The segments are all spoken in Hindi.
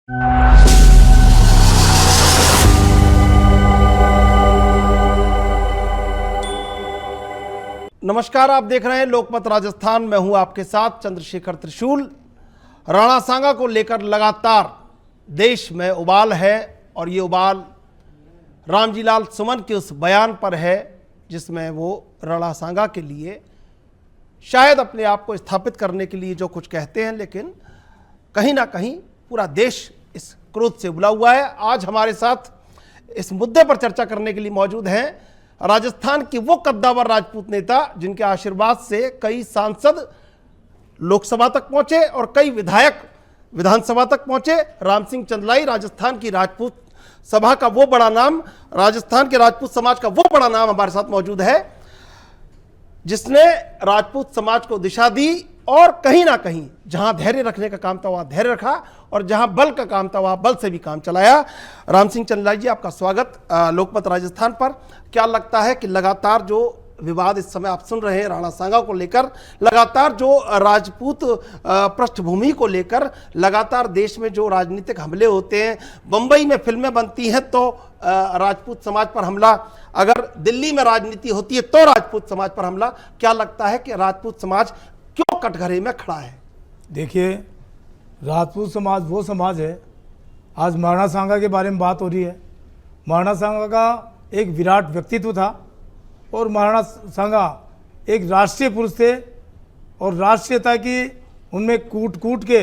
नमस्कार, आप देख रहे हैं लोकमत राजस्थान। मैं हूं आपके साथ चंद्रशेखर त्रिशूल। राणा सांगा को लेकर लगातार देश में उबाल है और ये उबाल रामजी लाल सुमन के उस बयान पर है जिसमें वो राणा सांगा के लिए शायद अपने आप को स्थापित करने के लिए जो कुछ कहते हैं, लेकिन कहीं ना कहीं पूरा देश इस क्रोध से उबला हुआ है। आज हमारे साथ इस मुद्दे पर चर्चा करने के लिए मौजूद हैं राजस्थान की वो कद्दावर राजपूत नेता जिनके आशीर्वाद से कई सांसद लोकसभा तक पहुंचे और कई विधायक विधानसभा तक पहुंचे। राम सिंह चंदलाई, राजस्थान की राजपूत सभा का वो बड़ा नाम, राजस्थान के राजपूत समाज का वो बड़ा नाम हमारे साथ मौजूद है जिसने राजपूत समाज को दिशा दी और कहीं ना कहीं जहां धैर्य रखने का काम था वहां धैर्य रखा और जहां बल का काम था वहां बल से भी काम चलाया। राम सिंह चंदलाई जी, आपका स्वागत लोकमत राजस्थान पर। क्या लगता है कि लगातार जो विवाद इस समय आप सुन रहे हैं राणा सांगा को लेकर, लगातार जो राजपूत पृष्ठभूमि को लेकर लगातार देश में जो राजनीतिक हमले होते हैं, बंबई में फिल्में बनती हैं तो राजपूत समाज पर हमला, अगर दिल्ली में राजनीति होती है तो राजपूत समाज पर हमला, क्या लगता है कि राजपूत समाज क्यों कटघरे में खड़ा है? देखिए, राजपूत समाज वो समाज है। आज महाराणा सांगा के बारे में बात हो रही है। महाराणा सांगा का एक विराट व्यक्तित्व था और महाराणा सांगा एक राष्ट्रीय पुरुष थे और राष्ट्रीयता की उनमें कूट कूट के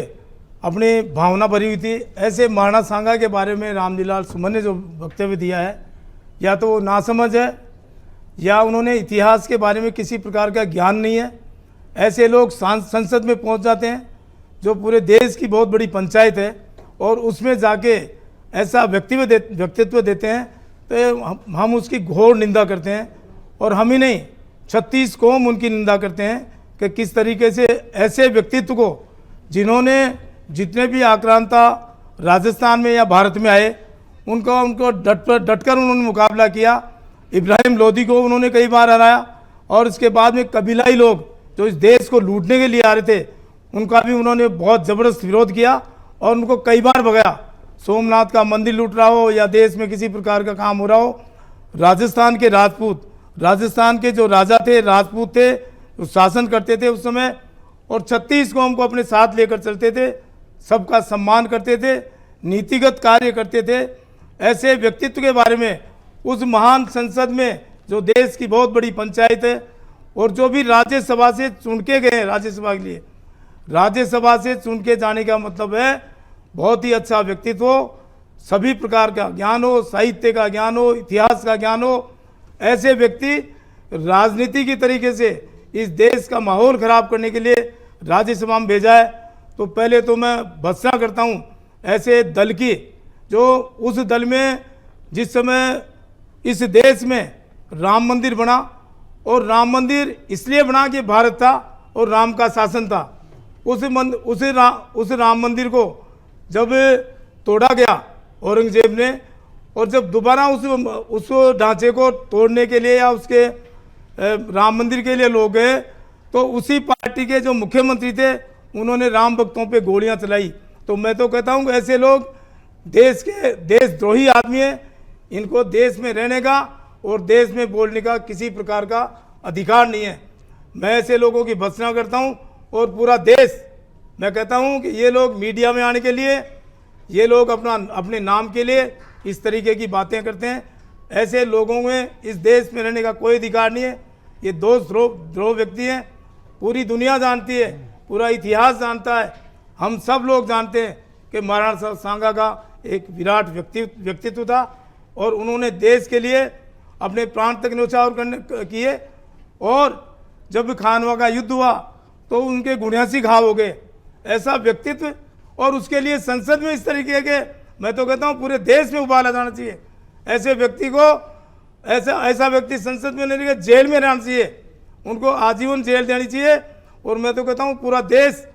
अपनी भावना भरी हुई थी। ऐसे महाराणा सांगा के बारे में रामजी लाल सुमन ने जो वक्तव्य दिया है, या तो वो नासमझ है या उन्होंने इतिहास के बारे में किसी प्रकार का ज्ञान नहीं है। ऐसे लोग संसद में पहुंच जाते हैं जो पूरे देश की बहुत बड़ी पंचायत है और उसमें जाके ऐसा व्यक्तित्व देते हैं तो हम उसकी घोर निंदा करते हैं। और हम ही नहीं, 36 कौम उनकी निंदा करते हैं कि किस तरीके से ऐसे व्यक्तित्व को, जिन्होंने जितने भी आक्रांता राजस्थान में या भारत में आए उनको डटकर उन्होंने मुकाबला किया। इब्राहिम लोदी को उन्होंने कई बार हराया और इसके बाद में कबीलाई लोग जो इस देश को लूटने के लिए आ रहे थे उनका भी उन्होंने बहुत ज़बरदस्त विरोध किया और उनको कई बार भगाया। सोमनाथ का मंदिर लूट रहा हो या देश में किसी प्रकार का काम हो रहा हो, राजस्थान के राजपूत, राजस्थान के जो राजा थे, राजपूत थे, जो शासन करते थे उस समय, और 36 कौम को अपने साथ लेकर चलते थे, सबका सम्मान करते थे, नीतिगत कार्य करते थे। ऐसे व्यक्तित्व के बारे में उस महान संसद में जो देश की बहुत बड़ी पंचायत है और जो भी राज्यसभा से चुन के गए हैं, राज्यसभा के लिए राज्यसभा से चुन के जाने का मतलब है बहुत ही अच्छा व्यक्तित्व हो, सभी प्रकार का ज्ञान हो, साहित्य का ज्ञान हो, इतिहास का ज्ञान हो। ऐसे व्यक्ति राजनीति की तरीके से इस देश का माहौल खराब करने के लिए राज्यसभा में भेजा है। तो पहले तो मैं भर्त्सना करता हूँ ऐसे दल की, जो उस दल में जिस समय इस देश में राम मंदिर बना, और राम मंदिर इसलिए बना कि भारत था और राम का शासन था। उस राम मंदिर को जब तोड़ा गया औरंगजेब ने, और जब दोबारा उस ढांचे को तोड़ने के लिए या उसके राम मंदिर के लिए लोग गए, तो उसी पार्टी के जो मुख्यमंत्री थे उन्होंने राम भक्तों पे गोलियां चलाई। तो मैं तो कहता हूं कि ऐसे लोग देशद्रोही आदमी हैं। इनको देश में रहने का और देश में बोलने का किसी प्रकार का अधिकार नहीं है। मैं ऐसे लोगों की भर्त्सना करता हूं और पूरा देश, मैं कहता हूं कि ये लोग मीडिया में आने के लिए, ये लोग अपने नाम के लिए इस तरीके की बातें करते हैं। ऐसे लोगों में इस देश में रहने का कोई अधिकार नहीं है। ये दोषद्रोह व्यक्ति हैं। पूरी दुनिया जानती है, पूरा इतिहास जानता है, हम सब लोग जानते हैं कि महाराणा सांगा का एक विराट व्यक्तित्व था और उन्होंने देश के लिए अपने प्राण तक न्यौछावर किए। और जब खानवा का युद्ध हुआ तो उनके गुणियासी घाव हो गए। ऐसा व्यक्तित्व, और उसके लिए संसद में इस तरीके के, मैं तो कहता हूँ पूरे देश में उबाला जाना चाहिए। ऐसे व्यक्ति को, ऐसा व्यक्ति संसद में नहीं, जेल में रहना चाहिए, उनको आजीवन जेल देनी चाहिए। और मैं तो कहता हूँ पूरा देश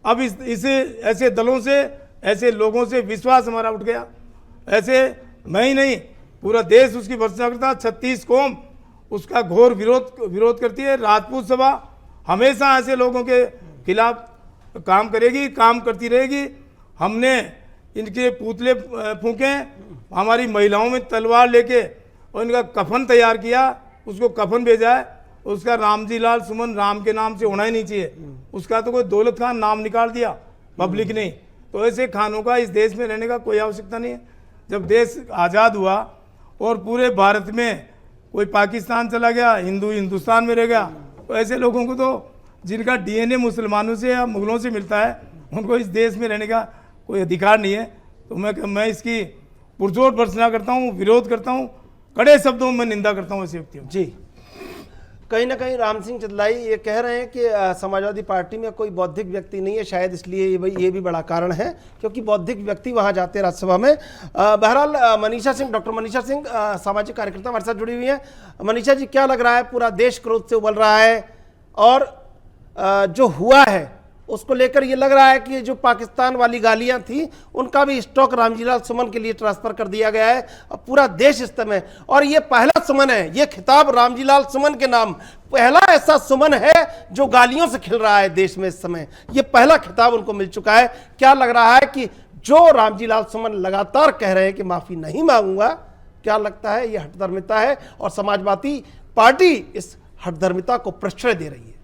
अब इस ऐसे दलों से, ऐसे लोगों से विश्वास हमारा उठ गया। ऐसे मैं ही नहीं, पूरा देश उसकी भर्त्सना करता। 36 कौम उसका घोर विरोध करती है। राजपूत सभा हमेशा ऐसे लोगों के खिलाफ काम करेगी, काम करती रहेगी। हमने इनके पुतले फूके, हमारी महिलाओं में तलवार लेके और इनका कफन तैयार किया, उसको कफन भेजा है। उसका रामजी लाल सुमन राम के नाम से होना ही नहीं चाहिए, उसका तो कोई दौलत खान नाम निकाल दिया पब्लिक ने। तो ऐसे खानों का इस देश में रहने का कोई आवश्यकता नहीं है। जब देश आज़ाद हुआ और पूरे भारत में कोई पाकिस्तान चला गया, हिंदू हिंदुस्तान में रह गया, तो ऐसे लोगों को तो जिनका डीएनए मुसलमानों से या मुगलों से मिलता है, उनको इस देश में रहने का कोई अधिकार नहीं है। तो मैं इसकी पुरजोर भर्त्सना करता हूँ, विरोध करता हूँ, कड़े शब्दों में निंदा करता हूँ ऐसे व्यक्तियों। जी, कहीं ना कहीं राम सिंह चिदलाई ये कह रहे हैं कि समाजवादी पार्टी में कोई बौद्धिक व्यक्ति नहीं है, शायद इसलिए ये भी बड़ा कारण है क्योंकि बौद्धिक व्यक्ति वहां जाते हैं राज्यसभा में। बहरहाल मनीषा सिंह, डॉक्टर मनीषा सिंह सामाजिक कार्यकर्ता हमारे साथ जुड़ी हुई हैं। मनीषा जी, क्या लग रहा है, पूरा देश क्रोध से उबल रहा है और जो हुआ है उसको लेकर ये लग रहा है कि जो पाकिस्तान वाली गालियां थी उनका भी स्टॉक रामजी लाल सुमन के लिए ट्रांसफर कर दिया गया है। अब पूरा देश इस समय, और ये पहला सुमन है, ये खिताब रामजी लाल सुमन के नाम, पहला ऐसा सुमन है जो गालियों से खिल रहा है देश में इस समय। ये पहला खिताब उनको मिल चुका है। क्या लग रहा है कि जो रामजी लाल सुमन लगातार कह रहे हैं कि माफी नहीं मांगूंगा, क्या लगता है ये हठधर्मिता है और समाजवादी पार्टी इस हठधर्मिता को प्रश्रय दे रही है?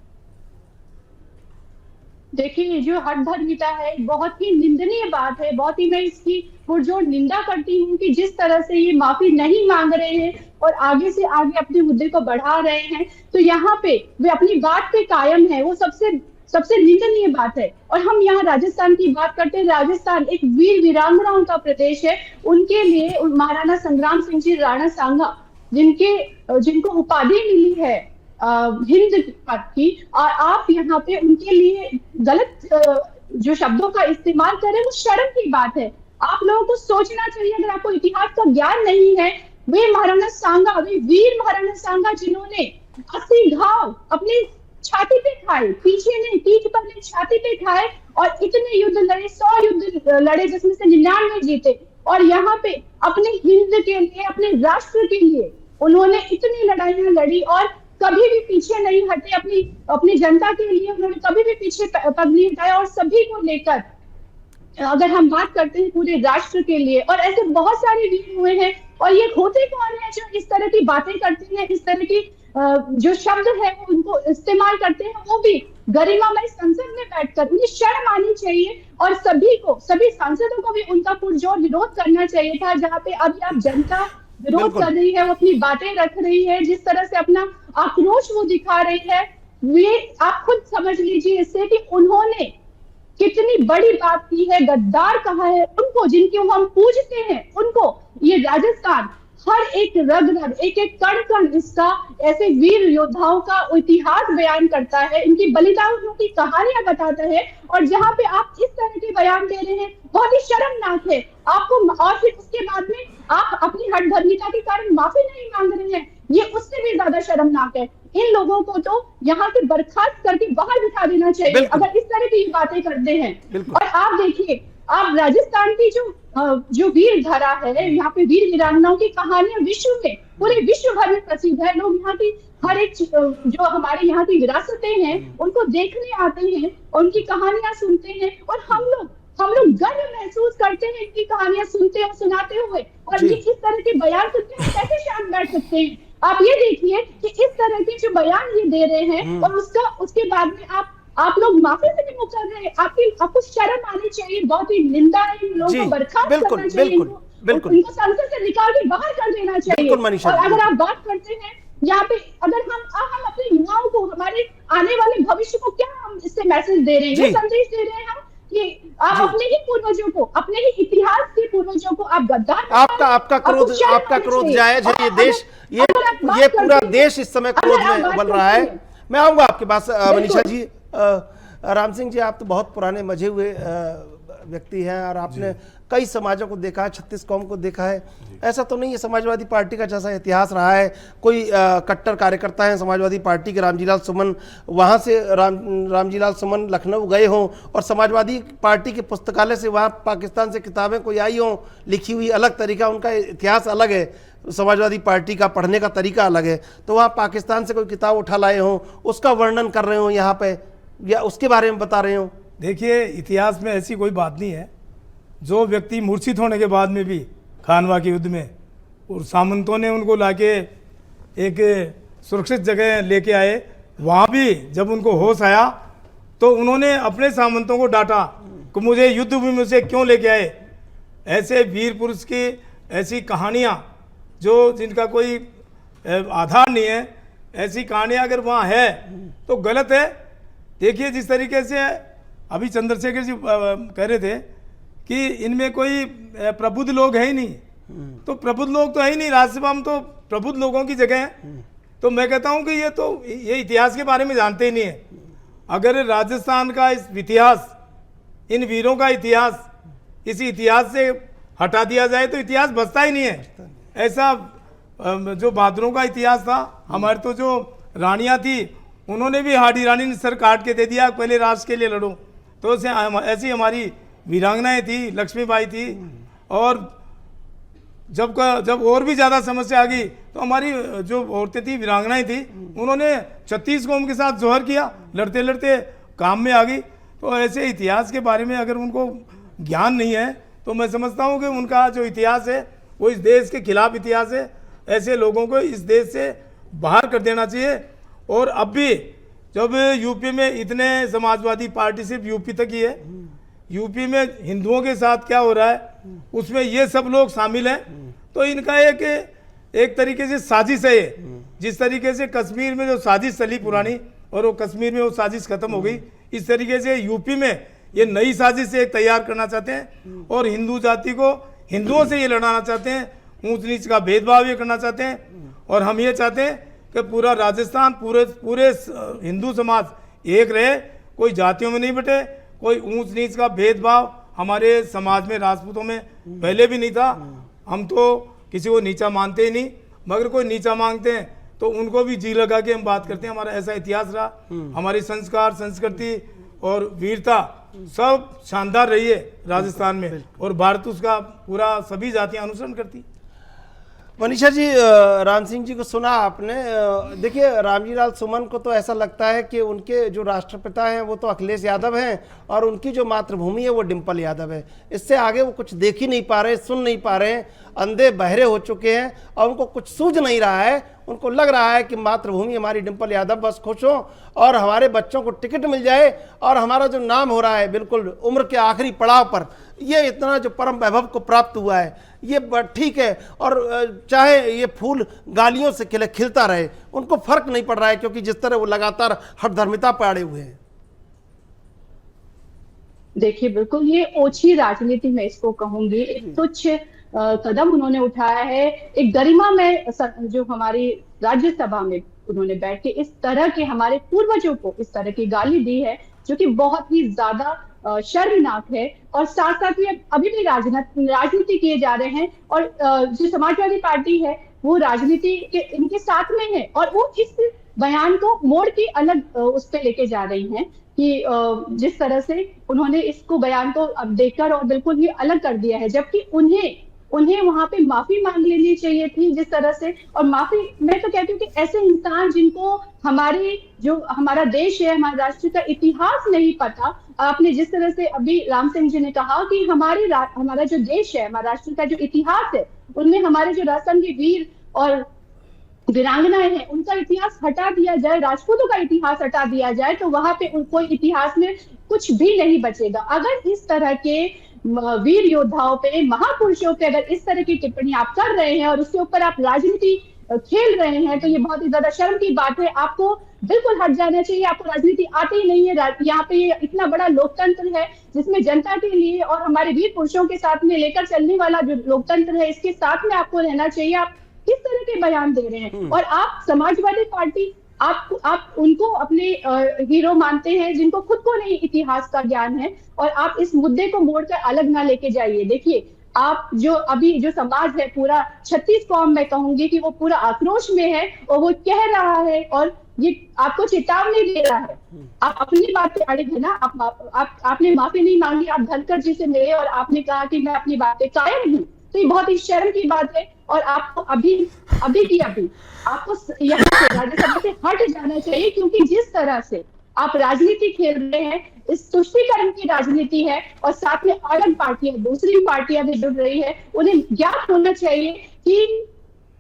देखिए, जो हठधर्मिता है बहुत ही निंदनीय बात है। बहुत ही मैं इसकी पुरजोर निंदा करती हूँ कि जिस तरह से ये माफी नहीं मांग रहे हैं और आगे से आगे अपने मुद्दे को बढ़ा रहे हैं, तो यहाँ पे वे अपनी बात पे कायम है, वो सबसे निंदनीय बात है। और हम यहाँ राजस्थान की बात करते हैं। राजस्थान एक वीर वीरांगनाओं का प्रदेश है। उनके लिए महाराणा संग्राम सिंह जी राणा सांगा, जिनको उपाधि मिली है हिंद पद की, और आप यहाँ पे उनके लिए गलत जो शब्दों का इस्तेमाल करें, वो शर्म की बात है। आप लोगों को सोचना चाहिए, अगर आपको इतिहास का ज्ञान नहीं है। वे महाराणा सांगा, वे वीर महाराणा सांगा जिन्होंने 80 घाव अपनी छाती पे खाए, पीछे नहीं पीठ पर नहीं, छाती पे खाए, और इतने युद्ध लड़े, 100 युद्ध लड़े जिसमें से 99 जीते। और यहाँ पे अपने हिंद के लिए, अपने राष्ट्र के लिए उन्होंने इतनी लड़ाइयां लड़ी और कभी भी पीछे नहीं हटे। अपनी जनता के लिए उन्होंने कभी भी पीछे पग नहीं हटाया। और सभी को लेकर अगर हम बात करते हैं पूरे राष्ट्र के लिए, और ऐसे बहुत सारे वीर हुए हैं। और ये होते कौन है जो इस तरह की बातें करते हैं, इस तरह की जो शब्द है वो उनको इस्तेमाल करते हैं, वो भी गरिमामय संसद में बैठकर। उन्हें शर्म आनी चाहिए और सभी सांसदों को भी उनका पुरजोर विरोध करना चाहिए था। जहाँ पे अभी आप जनता विरोध कर रही है, वो अपनी बातें रख रही है, जिस तरह से अपना आक्रोश वो दिखा रही है, वे आप खुद समझ लीजिए इससे कि उन्होंने कितनी बड़ी बात की है। गद्दार कहा है उनको, जिनको हम पूजते हैं उनको। ये राजस्थान हर एक रग रग, एक एक कण कण इसका ऐसे वीर योद्धाओं का इतिहास बयान करता है, इनकी बलिदानों की कहानियां बताता है। और जहां पे आप इस तरह के बयान दे रहे हैं, बहुत ही शर्मनाक है आपको। और फिर उसके बाद में आप अपनी हठधर्मिता के कारण माफी नहीं मांग रहे हैं, ये उससे भी ज्यादा शर्मनाक है। इन लोगों को तो यहाँ से बर्खास्त करके बाहर बिठा देना चाहिए अगर इस तरह की बातें करते हैं। और आप देखिए, आप राजस्थान की जो वीर धरा है, यहाँ पे वीर वीरांगनाओं की कहानियां विश्व में, पूरे विश्व भर में प्रसिद्ध है। लोग यहाँ की हर एक जो हमारे यहाँ की विरासतें हैं उनको देखने आते हैं, उनकी कहानियां सुनते हैं। और हम लोग गर्व महसूस करते हैं इनकी कहानियां सुनते और सुनाते हुए। और ये इस तरह के बयान सुनते हैं, कैसे शांत बैठ सकते हैं? आप ये देखिए कि इस तरह के जो बयान ये दे रहे हैं और उसके बाद में आप लोग माफी से भी मुकर रहे हैं। आपको शर्म आनी चाहिए। बहुत ही निंदा है, इन लोगों को बर्खास्त करना चाहिए, इनको संसद से निकाल के बाहर कर देना चाहिए। और अगर आप बात करते हैं यहाँ पे, अगर हम अपने युवाओं को, हमारे आने वाले भविष्य को क्या हम इससे मैसेज दे रहे हैं, ये संदेश दे रहे हैं हम कि आप अपने ही पूर्वजों को, अपने ही इतिहास के पूर्वजों को आप गद्दार, आपका क्रोध जायज है। ये देश, ये पूरा देश इस समय क्रोध में उबल रहा है। मैं आऊंगा आपके पास मनीषा जी। राम सिंह जी, आप तो बहुत पुराने मजे हुए व्यक्ति हैं और आपने कई समाजों को देखा है, 36 कौम को देखा है। ऐसा तो नहीं है समाजवादी पार्टी का जैसा इतिहास रहा है, कोई कट्टर कार्यकर्ता हैं समाजवादी पार्टी के रामजी लाल सुमन, वहाँ से रामजी लाल सुमन लखनऊ गए हों और समाजवादी पार्टी के पुस्तकालय से वहाँ पाकिस्तान से किताबें कोई आई हों लिखी हुई, अलग तरीका, उनका इतिहास अलग है, समाजवादी पार्टी का पढ़ने का तरीका अलग है। तो वहाँ पाकिस्तान से कोई किताब उठा लाए हों, उसका वर्णन कर रहे हो यहाँ पे, या उसके बारे में बता रहे हो? देखिए, इतिहास में ऐसी कोई बात नहीं है। जो व्यक्ति मूर्छित होने के बाद में भी खानवा के युद्ध में, और सामंतों ने उनको लाके एक सुरक्षित जगह लेके आए, वहाँ भी जब उनको होश आया तो उन्होंने अपने सामंतों को डांटा कि मुझे युद्ध भूमि से क्यों लेके आए। ऐसे वीर पुरुष की ऐसी कहानियाँ जो जिनका कोई आधार नहीं है, ऐसी कहानियाँ अगर वहाँ है तो गलत है। देखिए जिस तरीके से अभी चंद्रशेखर जी कह रहे थे कि इनमें कोई प्रबुद्ध लोग है ही नहीं, तो प्रबुद्ध लोग तो है ही नहीं, राज्यसभा में तो प्रबुद्ध लोगों की जगह है। तो मैं कहता हूं कि ये इतिहास के बारे में जानते ही नहीं है। अगर राजस्थान का इस इतिहास, इन वीरों का इतिहास, इसी इतिहास से हटा दिया जाए तो इतिहास बचता ही नहीं है। ऐसा जो बहादुरों का इतिहास था, हमारे तो जो रानियां थी उन्होंने भी हाडी रानी ने सर काट के दे दिया, पहले राष्ट्र के लिए लड़ो। तो ऐसी हमारी वीरांगनाएं थी, लक्ष्मीबाई थी। और जब और भी ज़्यादा समस्या आ गई तो हमारी जो औरतें थी, वीरांगनाएं थी, उन्होंने 36 कौम के साथ जोहर किया, लड़ते लड़ते काम में आ गई। तो ऐसे इतिहास के बारे में अगर उनको ज्ञान नहीं है तो मैं समझता हूँ कि उनका जो इतिहास है वो इस देश के खिलाफ इतिहास है। ऐसे लोगों को इस देश से बाहर कर देना चाहिए। और अब भी जब यूपी में इतने समाजवादी पार्टी सिर्फ यूपी तक ही है, यूपी में हिंदुओं के साथ क्या हो रहा है उसमें ये सब लोग शामिल हैं। तो इनका एक तरीके से साजिश है ये। जिस तरीके से कश्मीर में जो साजिश चली पुरानी और वो कश्मीर में वो साजिश खत्म हो गई, इस तरीके से यूपी में ये नई साजिश एक तैयार करना चाहते हैं और हिंदू जाति को हिंदुओं से ये लड़ाना चाहते हैं, ऊंच नीच का भेदभाव ये करना चाहते हैं। और हम ये चाहते हैं कि पूरा राजस्थान, पूरे हिंदू समाज एक रहे, कोई जातियों में नहीं बटे, कोई ऊंच नीच का भेदभाव हमारे समाज में, राजपूतों में पहले भी नहीं था। हम तो किसी को नीचा मानते ही नहीं, मगर कोई नीचा मांगते हैं तो उनको भी जी लगा के हम बात करते हैं। हमारा ऐसा इतिहास रहा, हमारी संस्कार, संस्कृति और वीरता सब शानदार रही है राजस्थान में, और भारत उसका पूरा सभी जातियां अनुसरण करती। मनीषा जी, राम सिंह जी को सुना आपने। देखिए, रामजी लाल सुमन को तो ऐसा लगता है कि उनके जो राष्ट्रपिता हैं वो तो अखिलेश यादव हैं और उनकी जो मातृभूमि है वो डिम्पल यादव है। इससे आगे वो कुछ देख ही नहीं पा रहे, सुन नहीं पा रहे, अंधे बहरे हो चुके हैं और उनको कुछ सूझ नहीं रहा है। उनको लग रहा है कि मातृभूमि हमारी डिम्पल यादव बस खुश हो और हमारे बच्चों को टिकट मिल जाए और हमारा जो नाम हो रहा है बिल्कुल उम्र के आखिरी पड़ाव पर, ये इतना जो परम वैभव को प्राप्त हुआ है ये ठीक है। और चाहे ये फूल गालियों से खिलता रहे, उनको फर्क नहीं पड़ रहा है, क्योंकि जिस तरह वो लगातार हठधर्मिता पे अड़े हुए हैं। देखिए, बिल्कुल ये ओछी राजनीति में इसको कहूंगी, एक तुच्छ कदम उन्होंने उठाया है। एक गरिमा में जो हमारी राज्यसभा में उन्होंने बैठ के इस तरह के हमारे पूर्वजों को इस तरह की गाली दी है, जो कि बहुत ही ज्यादा शर्मनाक है। और साथ साथ में अभी भी राजनीति किए जा रहे हैं और जो समाजवादी पार्टी है वो राजनीति के इनके साथ में है और वो इस बयान को मोड़ के अलग उस पर लेके जा रही हैं कि जिस तरह से उन्होंने इसको बयान को अब देखकर और बिल्कुल ही अलग कर दिया है, जबकि उन्हें वहां पे माफी मांग लेनी चाहिए थी जिस तरह से। और माफी, मैं तो कहती हूँ कि ऐसे इंसान जिनको हमारा देश है, हमारे राष्ट्र का इतिहास नहीं पता, आपने जिस तरह से अभी राम सिंह जी ने कहा कि हमारा जो देश है, हमारा राष्ट्र का जो इतिहास है, उनमें हमारे जो राजस्थानी वीर और वीरांगनाएं हैं उनका इतिहास हटा दिया जाए, राजपूतों का इतिहास हटा दिया जाए, तो वहां पे कोई इतिहास में कुछ भी नहीं बचेगा। अगर इस तरह के वीर योद्धाओं पे, महापुरुषों पे अगर इस तरह की टिप्पणी आप कर रहे हैं और उसके ऊपर आप राजनीति खेल रहे हैं, तो ये बहुत ही ज्यादा शर्म की बात है। आपको बिल्कुल हट जाना चाहिए। आपको राजनीति आती ही नहीं है। यहाँ पे ये इतना बड़ा लोकतंत्र है जिसमें जनता के लिए और हमारे वीर पुरुषों के साथ में लेकर चलने वाला जो लोकतंत्र है, इसके साथ में आपको रहना चाहिए। आप किस तरह के बयान दे रहे हैं? और आप समाजवादी पार्टी, आप उनको अपने हीरो मानते हैं जिनको खुद को नहीं इतिहास का ज्ञान है, और आप इस मुद्दे को मोड़कर अलग ना लेके जाइए। देखिए, आप जो समाज है पूरा 36 कौम, मैं कहूंगी कि वो पूरा आक्रोश में है और वो कह रहा है और ये आपको चेतावनी दे रहा है। आप अपनी बात पे अड़े थे ना। आपने माफी नहीं मांगी, आप धनखड़ जी से मिले और आपने कहा कि मैं अपनी बात पे कायम हूँ, तो ये बहुत ही शर्म की बात है। और आपको अभी आपको यहाँ से राज्यसभा से हट जाना चाहिए, क्योंकि जिस तरह से आप राजनीति खेल रहे हैं, इस तुष्टीकरण की राजनीति है और साथ में अलग पार्टियां, दूसरी पार्टियां भी जुड़ रही है। उन्हें ज्ञात होना चाहिए कि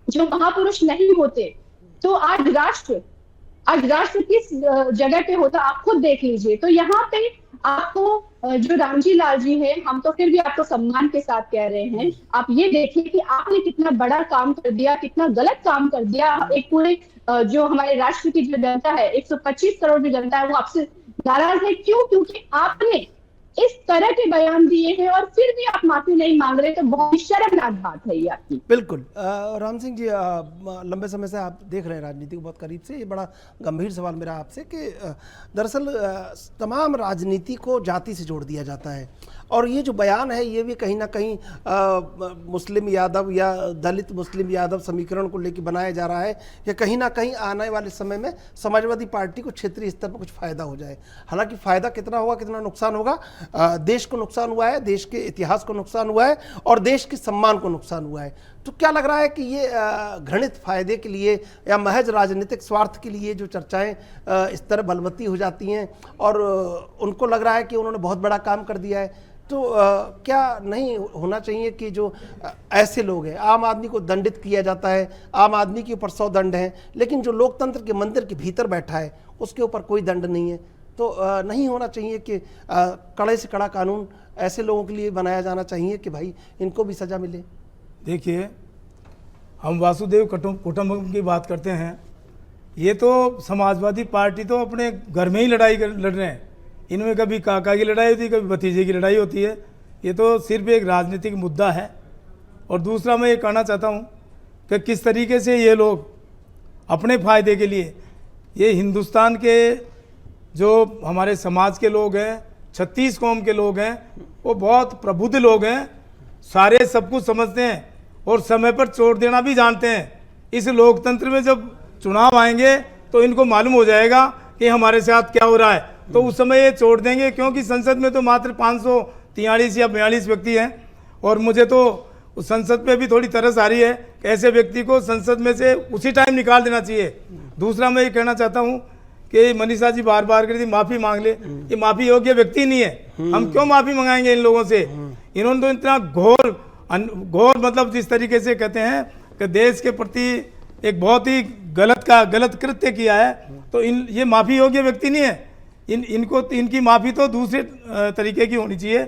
जो महापुरुष नहीं होते तो आज राष्ट्र किस जगह पे होता, आप खुद देख लीजिए। तो यहाँ पे आपको जो रामजी लाल जी हैं, हम तो फिर भी आपको सम्मान के साथ कह रहे हैं, आप ये देखिए कि आपने कितना बड़ा काम कर दिया, कितना गलत काम कर दिया। एक पूरे जो हमारे राष्ट्र की जो जनता है, 125 करोड़ जो जनता है, वो आपसे नाराज है। क्यों? क्योंकि आपने इस तरह के बयान दिए हैं और फिर भी आप माफी नहीं मांग रहे, तो बहुत शर्मनाक बात है ये आपकी। बिल्कुल। राम सिंह जी, लंबे समय से आप देख रहे हैं राजनीति को बहुत करीब से। ये बड़ा गंभीर सवाल मेरा आपसे कि दरअसल तमाम राजनीति को जाति से जोड़ दिया जाता है, और ये जो बयान है ये भी कहीं ना कहीं मुस्लिम यादव या दलित मुस्लिम यादव समीकरण को लेकर बनाया जा रहा है कि कहीं ना कहीं आने वाले समय में समाजवादी पार्टी को क्षेत्रीय स्तर पर कुछ फायदा हो जाए। हालांकि फायदा कितना होगा, कितना नुकसान होगा, देश को नुकसान हुआ है, देश के इतिहास को नुकसान हुआ है और देश के सम्मान को नुकसान हुआ है। तो क्या लग रहा है कि ये घृणित फायदे के लिए या महज राजनीतिक स्वार्थ के लिए जो चर्चाएं इस तरह बलवती हो जाती हैं और उनको लग रहा है कि उन्होंने बहुत बड़ा काम कर दिया है, तो क्या नहीं होना चाहिए कि जो ऐसे लोग हैं, आम आदमी को दंडित किया जाता है, आम आदमी के ऊपर 100 दंड हैं, लेकिन जो लोकतंत्र के मंदिर के भीतर बैठा है उसके ऊपर कोई दंड नहीं है, तो नहीं होना चाहिए कि कड़े से कड़ा कानून ऐसे लोगों के लिए बनाया जाना चाहिए कि भाई इनको भी सज़ा मिले? देखिए, हम वासुदेव कुटुंबकम की बात करते हैं, ये तो समाजवादी पार्टी तो अपने घर में ही लड़ रहे हैं। इनमें कभी काका की लड़ाई होती है, कभी भतीजे की लड़ाई होती है। ये तो सिर्फ एक राजनीतिक मुद्दा है। और दूसरा मैं ये कहना चाहता हूँ कि किस तरीके से ये लोग अपने फ़ायदे के लिए, ये हिंदुस्तान के जो हमारे समाज के लोग हैं, 36 कौम के लोग हैं, वो बहुत प्रबुद्ध लोग हैं, सारे सब कुछ समझते हैं और समय पर छोड़ देना भी जानते हैं। इस लोकतंत्र में जब चुनाव आएंगे तो इनको मालूम हो जाएगा कि हमारे साथ क्या हो रहा है, तो उस समय ये छोड़ देंगे। क्योंकि संसद में तो मात्र 543 या 42 व्यक्ति हैं और मुझे तो उस संसद पे भी थोड़ी तरस आ रही है कि ऐसे व्यक्ति को संसद में से उसी टाइम निकाल देना चाहिए। दूसरा मैं ये कहना चाहता हूँ कि मनीषा जी बार बार कहती माफ़ी मांग ले, ये माफ़ी योग्य व्यक्ति नहीं है। हम क्यों माफ़ी मंगाएंगे इन लोगों से? इन्होंने तो इतना घोर मतलब जिस तरीके से कहते हैं कि देश के प्रति एक बहुत ही गलत कृत्य किया है, तो ये माफ़ी योग्य व्यक्ति नहीं है। इनकी माफ़ी तो दूसरे तरीके की होनी चाहिए।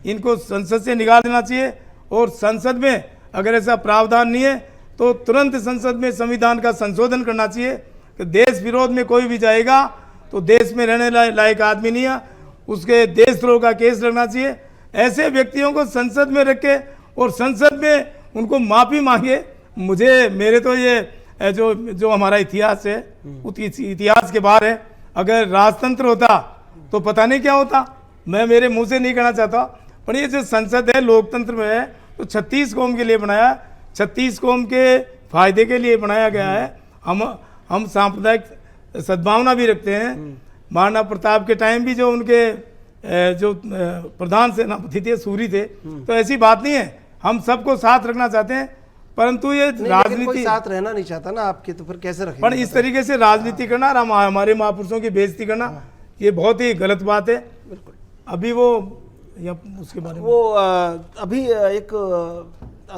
इनको संसद से निकाल देना चाहिए और संसद में अगर ऐसा प्रावधान नहीं है तो तुरंत संसद में संविधान का संशोधन करना चाहिए कि देश विरोध में कोई भी जाएगा तो देश में रहने लायक आदमी नहीं है, उसके देशद्रोह का केस लगना चाहिए। ऐसे व्यक्तियों को संसद में रख के और संसद में उनको माफ़ी मांगे। मेरे तो ये जो हमारा इतिहास है उस इतिहास के बाहर है। अगर राजतंत्र होता तो पता नहीं क्या होता, मैं मेरे मुंह से नहीं कहना चाहता, पर ये जो संसद है लोकतंत्र में है तो 36 कौम के लिए बनाया, 36 कौम के फायदे के लिए बनाया गया है। हम सांप्रदायिक सद्भावना भी रखते हैं। महाराणा प्रताप के टाइम भी जो उनके जो प्रधान सेनापति थे सूरी थे, तो ऐसी बात नहीं है, हम सबको साथ रखना चाहते हैं, परंतु ये राजनीति कोई साथ रहना नहीं चाहता ना आपके, तो फिर कैसे रखेंगे? पर इस तरीके से राजनीति करना, हमारे महापुरुषों की बेइज्जती करना, ये बहुत ही गलत बात है। बिल्कुल। अभी वो या उसके बारे में अभी एक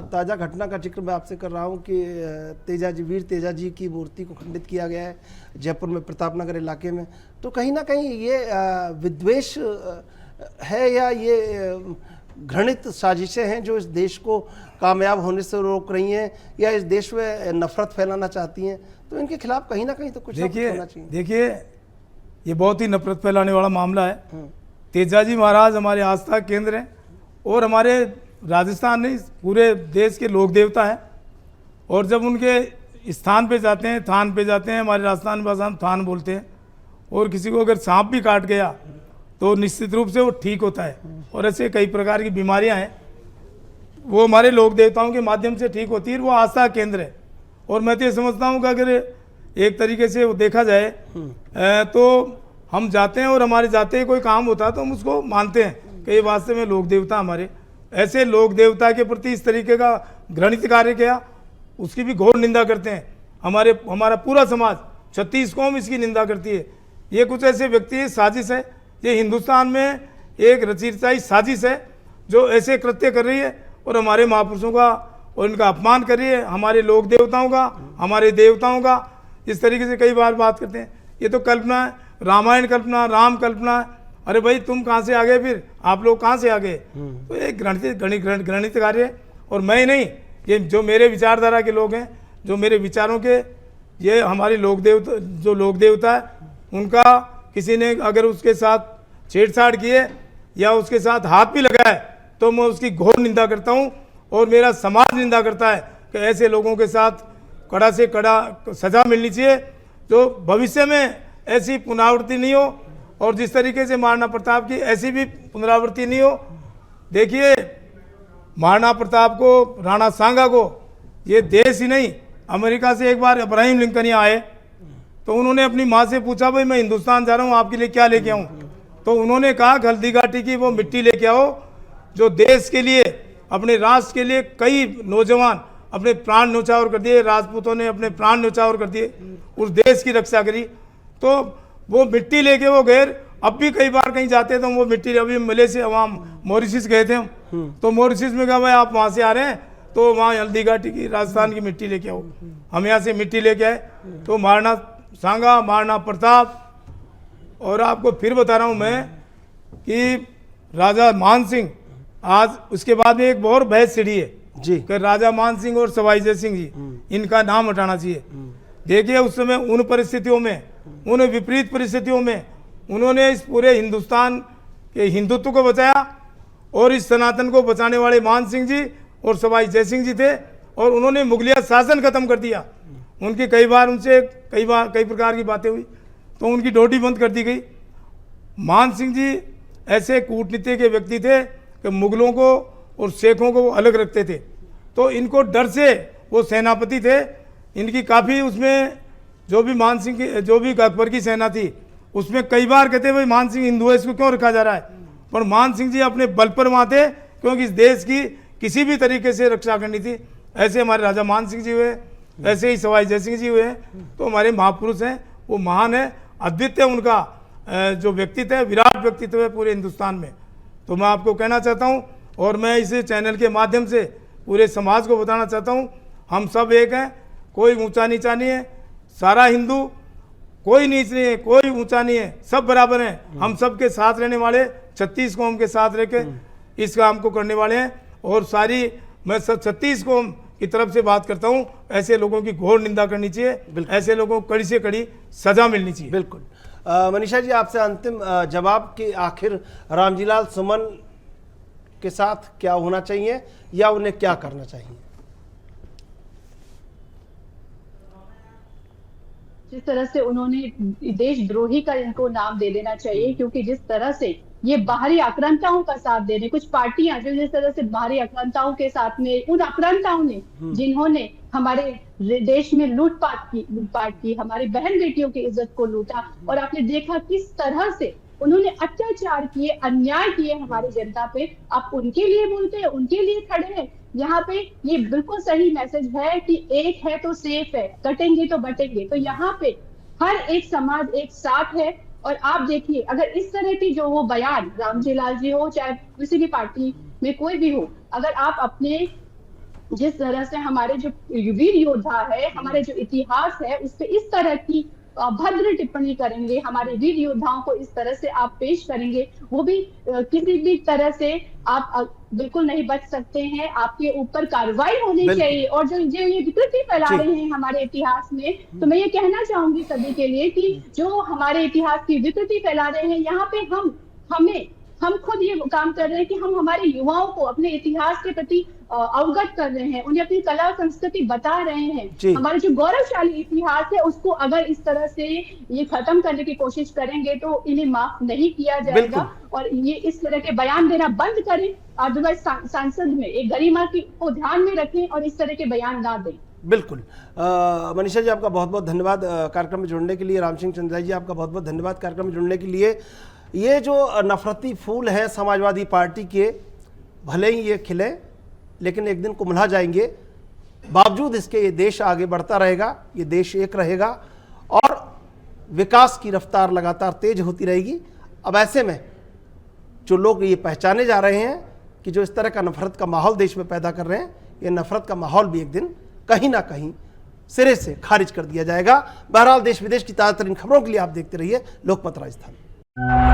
ताज़ा घटना का जिक्र मैं आपसे कर रहा हूँ कि वीर तेजा जी की मूर्ति को खंडित किया गया है जयपुर में, प्रताप नगर इलाके में। तो कहीं ना कहीं ये विद्वेष है या ये घृणित साजिशें हैं जो इस देश को कामयाब होने से रोक रही हैं या इस देश में नफरत फैलाना चाहती हैं, तो इनके खिलाफ कहीं ना कहीं तो कुछ होना चाहिए। देखिए, ये बहुत ही नफरत फैलाने वाला मामला है। तेजाजी महाराज हमारे आस्था केंद्र हैं और हमारे राजस्थान नहीं पूरे देश के लोक देवता हैं। और जब उनके स्थान पे जाते हैं, थान पे जाते हैं, हमारे राजस्थान भाषा में थान बोलते हैं, और किसी को अगर सांप भी काट गया तो निश्चित रूप से वो ठीक होता है। और ऐसे कई प्रकार की बीमारियां हैं वो हमारे लोक देवताओं के माध्यम से ठीक होती है, वो आस्था केंद्र है। और मैं तो ये समझता हूँ कि अगर एक तरीके से वो देखा जाए तो हम जाते हैं और हमारे जाते ही कोई काम होता है तो हम उसको मानते हैं कि ये वास्तव में लोक देवता हमारे। ऐसे लोक देवता के प्रति इस तरीके का घृणित कार्य किया, उसकी भी घोर निंदा करते हैं। हमारा पूरा समाज 36 कौम इसकी निंदा करती है। ये कुछ ऐसे व्यक्ति, साजिश है, ये हिंदुस्तान में एक रची रचाई साजिश है जो ऐसे कृत्य कर रही है और हमारे महापुरुषों का और इनका अपमान कर रही है, हमारे लोक देवताओं का, हमारे देवताओं का। इस तरीके से कई बार बात करते हैं, ये तो कल्पना है, रामायण कल्पना, राम कल्पना है। अरे भाई तुम कहाँ से आ गए, फिर आप लोग कहाँ से आ गए? तो एक गणित कार्य है। और मैं नहीं, ये जो मेरे विचारधारा के लोग हैं, जो मेरे विचारों के, ये हमारे लोक देवता, जो लोक देवता है, उनका किसी ने अगर उसके साथ छेड़छाड़ किए या उसके साथ हाथ भी लगाए तो मैं उसकी घोर निंदा करता हूँ और मेरा समाज निंदा करता है कि ऐसे लोगों के साथ कड़ा से कड़ा सजा मिलनी चाहिए, जो भविष्य में ऐसी पुनरावृत्ति नहीं हो और जिस तरीके से महाराणा प्रताप की ऐसी भी पुनरावृत्ति नहीं हो। देखिए, महाराणा प्रताप को, राणा सांगा को, ये देश ही नहीं, अमेरिका से एक बार अब्राहम लिंकन यहाँ आए तो उन्होंने अपनी माँ से पूछा, भाई मैं हिंदुस्तान जा रहा हूँ, आपके लिए क्या लेके आऊँ? तो उन्होंने कहा हल्दी घाटी की वो मिट्टी लेके आओ जो देश के लिए, अपने राष्ट्र के लिए कई नौजवान अपने प्राण न्यौछावर कर दिए, राजपूतों ने अपने प्राण न्यौछावर कर दिए, उस देश की रक्षा करी। तो वो मिट्टी लेके वो गए। अब भी कई बार कहीं जाते तो वो मिट्टी, अभी मलेशिया, वहाँ मॉरिशस गए थे हम, तो मॉरिशस में कहा भाई आप वहाँ से आ रहे हैं तो वहाँ हल्दी घाटी की, राजस्थान की मिट्टी लेके आओ। हम यहाँ से मिट्टी लेके आए। तो महाराणा सांगा, महाराणा प्रताप, और आपको फिर बता रहा हूँ मैं कि राजा मान सिंह, आज उसके बाद में एक बहुत बहस छिड़ी है जी कि राजा मान सिंह और सवाई जय सिंह जी, इनका नाम हटाना चाहिए। देखिए, उस समय उन परिस्थितियों में, उन विपरीत परिस्थितियों में उन्होंने इस पूरे हिंदुस्तान के हिंदुत्व को बचाया और इस सनातन को बचाने वाले मान सिंह जी और सवाई जय सिंह जी थे और उन्होंने मुगलिया शासन खत्म कर दिया। उनकी कई बार उनसे कई प्रकार की बातें हुई तो उनकी ड्यूटी बंद कर दी गई। मान सिंह जी ऐसे कूटनीति के व्यक्ति थे कि मुगलों को और शेखों को वो अलग रखते थे, तो इनको डर से, वो सेनापति थे, इनकी काफ़ी उसमें जो भी मान सिंह की, जो भी अकबर की सेना थी, उसमें कई बार कहते भाई मान सिंह हिंदू है, इसको क्यों रखा जा रहा है? पर मान सिंह जी अपने बल पर वहाँ थे क्योंकि इस देश की किसी भी तरीके से रक्षा करनी थी। ऐसे हमारे राजा मान सिंह जी हुए, ऐसे ही सवाई जय सिंह जी हुए। तो हमारे महापुरुष हैं, वो महान है, अद्वितीय उनका जो व्यक्तित्व है, विराट व्यक्तित्व है पूरे हिंदुस्तान में। तो मैं आपको कहना चाहता हूँ और मैं इस चैनल के माध्यम से पूरे समाज को बताना चाहता हूँ, हम सब एक हैं, कोई ऊंचा नीचा नहीं है, सारा हिंदू, कोई नीच नहीं है, कोई ऊंचा नहीं है, सब बराबर हैं। हम सब के साथ रहने वाले, 36 कौम के साथ रह के इस काम को करने वाले हैं। और सारी, मैं 36 कौम की तरफ से बात करता हूँ, ऐसे लोगों की घोर निंदा करनी चाहिए, ऐसे लोगों को कड़ी से कड़ी सजा मिलनी चाहिए। बिल्कुल। मनीषा जी, आपसे अंतिम जवाब कि आखिर रामजीलाल सुमन के साथ क्या होना चाहिए या उन्हें क्या करना चाहिए? जिस तरह से उन्होंने देशद्रोही का इनको नाम दे देना चाहिए, क्योंकि जिस तरह से ये बाहरी आक्रांताओं का साथ दे रहे, कुछ पार्टियां जो जिस तरह से बाहरी आक्रांताओं के साथ में, उन आक्रांताओं ने जिन्होंने हमारे देश में लूटपाट की, हमारी बहन बेटियों की इज्जत को लूटा, और आपने देखा किस तरह से उन्होंने अत्याचार किए, अन्याय किए हमारी जनता पे। आप उनके लिए बोलते हैं, उनके लिए खड़े हैं। यहाँ पे ये बिल्कुल सही मैसेज है कि एक है तो सेफ है, कटेंगे तो बटेंगे। तो यहाँ पे हर एक समाज एक साथ है। और आप देखिए, अगर इस तरह की जो वो बयान, रामजीलाल जी हो चाहे किसी भी पार्टी में कोई भी हो, अगर आप अपने जिस तरह से हमारे जो वीर योद्धा है, हमारे जो इतिहास है, उस पर इस तरह की भद्र टिप्पणी करेंगे, हमारे वीर योद्धाओं को इस तरह से आप पेश करेंगे, वो भी किसी भी तरह से आप बिल्कुल नहीं बच सकते हैं। आपके ऊपर कार्रवाई होनी चाहिए। और जो ये विकृति फैला रहे हैं हमारे इतिहास में, तो मैं ये कहना चाहूंगी सभी के लिए कि जो हमारे इतिहास की विकृति फैला रहे हैं, यहाँ पे हम खुद ये काम कर रहे हैं कि हम हमारे युवाओं को अपने इतिहास के प्रति अवगत कर रहे हैं, उन्हें अपनी कला संस्कृति बता रहे हैं। हमारे जो गौरवशाली इतिहास है, उसको अगर इस तरह से ये खत्म करने की कोशिश करेंगे तो इन्हें माफ नहीं किया जाएगा। और ये इस तरह के बयान देना बंद करें। अदरवाइज संसद में एक गरिमा को ध्यान में रखें और इस तरह के बयान ना दें। बिल्कुल। मनीषा जी, आपका बहुत बहुत धन्यवाद कार्यक्रम में जुड़ने के लिए। राम सिंह चंद्राई जी, आपका बहुत बहुत धन्यवाद कार्यक्रम में जुड़ने के लिए। ये जो नफरती फूल है समाजवादी पार्टी के, भले ही ये खिले लेकिन एक दिन कुम्हला जाएंगे। बावजूद इसके ये देश आगे बढ़ता रहेगा, ये देश एक रहेगा और विकास की रफ्तार लगातार तेज होती रहेगी। अब ऐसे में जो लोग ये पहचाने जा रहे हैं कि जो इस तरह का नफरत का माहौल देश में पैदा कर रहे हैं, ये नफरत का माहौल भी एक दिन कहीं ना कहीं सिरे से खारिज कर दिया जाएगा। बहरहाल देश विदेश की ताज़ा तरीन खबरों के लिए आप देखते रहिए लोकमत राजस्थान।